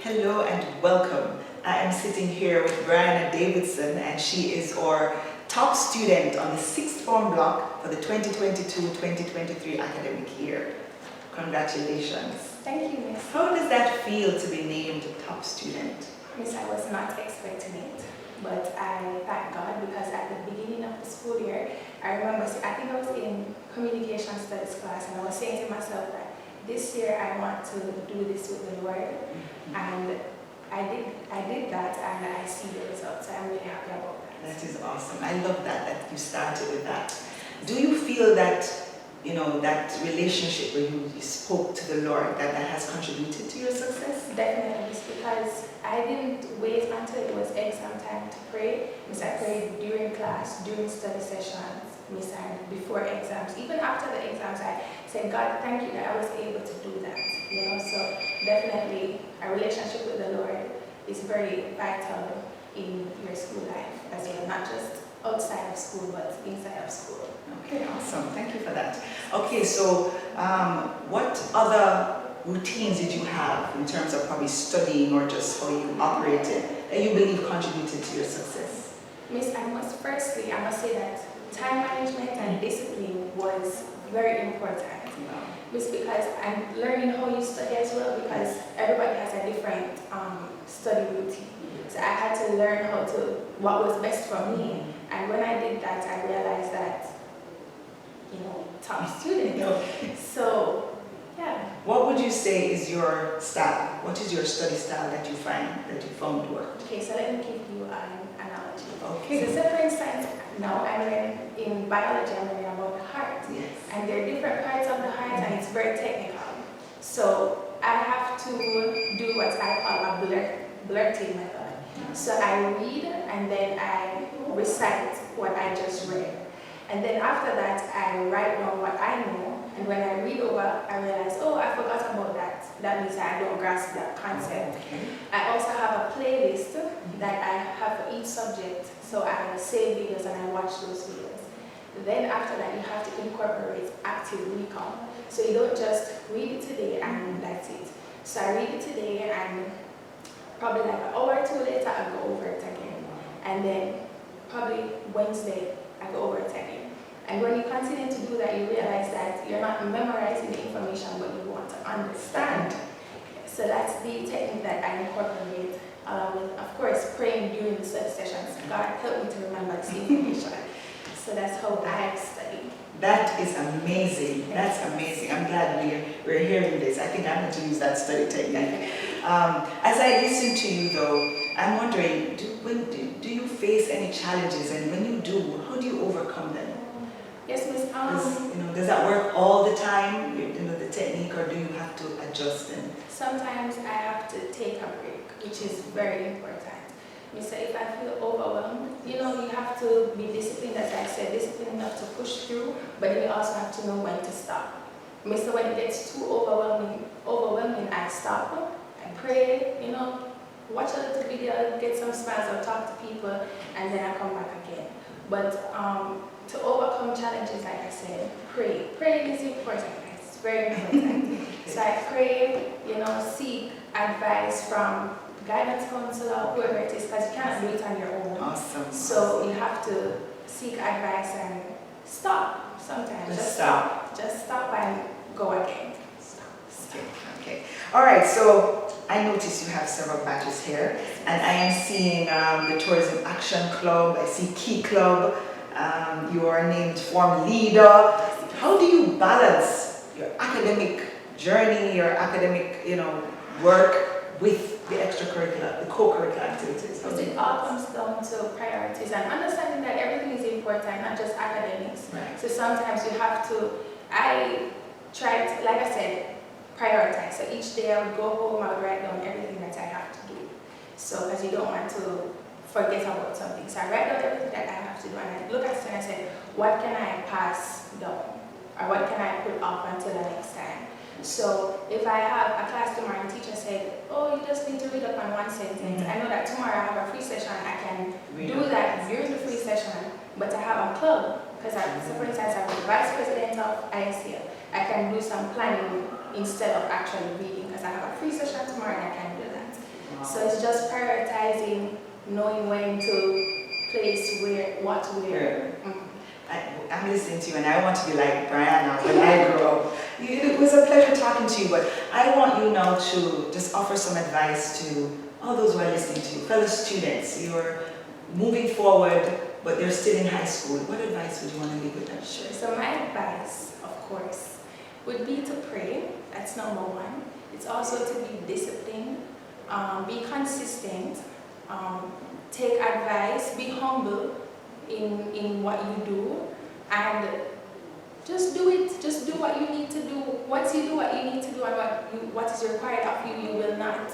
Hello and welcome. I am sitting here with Brianna Davidson, and she is our top student on the sixth form block for the 2022-2023 academic year. Congratulations. Thank you, Miss. How does that feel to be named top student? Miss, I was not expecting it, but I thank God because at the beginning of the school year, I remember, I think I was in communication studies class, and I was saying to myself that this year I want to do this with the Lord, and I did that, and I see the results. I'm really happy about that. That is awesome. I love that you started with that. Do you feel that, that relationship where you spoke to the Lord, that has contributed to your success? Definitely, because I didn't wait until it was exam time to pray. Miss, I prayed during class, during study sessions, Miss, and before exams. Even after the exams, I said, God, thank you that I was able to do that. So definitely a relationship with the Lord is very vital in your school life as well, not just outside of school, but inside of school. Okay, awesome. Thank you for that. Okay, so what other routines did you have in terms of probably studying or just how you operated that you believe contributed to your success? Miss, I must say that time management and discipline was very important. Miss, because I'm learning how you study as well, because everybody has a different study routine. So I had to learn what was best for me. And when I did that, I realized that, top student. So, yeah. What would you say is your style? What is your study style that you found worked? Okay, so let me give you an analogy. Okay. So say for instance, now I'm learning in biology, I'm learning about the heart. Yes. And there are different parts of the heart, and it's very technical. So I have to do what I call a blurting method. So I read and then I recite what I just read. And then after that, I write down what I know. And when I read over, I realize, oh, I forgot about that. That means I don't grasp that concept. Okay. I also have a playlist that I have for each subject. So I save videos and I watch those videos. Then after that, you have to incorporate active recall. So you don't just read it today and that's it. So I read it today, and probably like an hour or two later, I go over it again. And then probably Wednesday, I go over it again. And when you continue to do that, you realize that you're not memorizing the information, but you want to understand. So that's the technique that I incorporate, along with, of course, praying during the study sessions. God help me to remember this information. So that's how I study. That is amazing. That's amazing. I'm glad we're hearing this. I think I'm going to use that study technique. As I listen to you, though, I'm wondering, do you face any challenges? And when you do, how do you overcome them? Yes, Miss. Does that work all the time? The technique, or do you have to adjust them? Sometimes I have to take a break, which is very important. So if I feel overwhelmed, you have to be disciplined, as I said, disciplined enough to push through, but then you also have to know when to stop. So when it gets too overwhelming, I stop, I pray, watch a little video, get some smiles, or talk to people, and then I come back again. But to overcome challenges, like I said, pray. Praying is important. It's very important. So I pray, seek advice from guidance counselor, whoever it is, because you cannot do it on your own. Awesome. So you have to seek advice and stop sometimes. Just stop. Just stop and go again. Stop. Okay. All right. So I notice you have several badges here, and I am seeing the Tourism Action Club. I see Key Club. You are named Form Leader. How do you balance your academic journey, your academic, work with the extracurricular, the co-curricular activities? It all comes down to priorities and understanding that everything is important, not just academics. Right. So sometimes you have to, I try to, like I said, prioritize. So each day I would go home, I would write down everything that I have to do. So, because you don't want to forget about something. So I write down everything that I have to do, and I look at it and I say, what can I pass down? Or what can I put off until the next time? So if I have a class tomorrow and the teacher said, oh, you just need to read up on one sentence, I know that tomorrow I have a free session, I can do that during the free session, but I have a club, because for instance, I'm the vice president of ISL. I can do some planning instead of actually reading, because I have a free session tomorrow and I can do that. So it's just prioritizing, knowing when to place what where. I'm listening to you and I want to be like Brianna when I grow up. It was a pleasure talking to you, but I want you now to just offer some advice to all those who are listening to you, fellow students. You're moving forward, but they're still in high school. What advice would you want to leave with them? Sure. So my advice, of course, would be to pray. That's number one. It's also to be disciplined, be consistent, take advice, be humble in what you do, and just do it. Just do what you need to do. Once you do what you need to do and what is required of you, you will not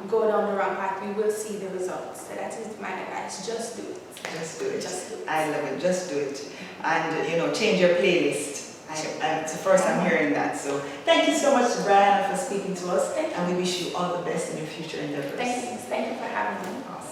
go down the wrong path. You will see the results. So that is my advice. Just do it. Just do it. Just do it. I love it. Just do it. And change your playlist. It's the first I'm hearing that. So thank you so much, Brianna, for speaking to us. And we wish you all the best in your future endeavors. Thank you. Thank you for having me. Awesome.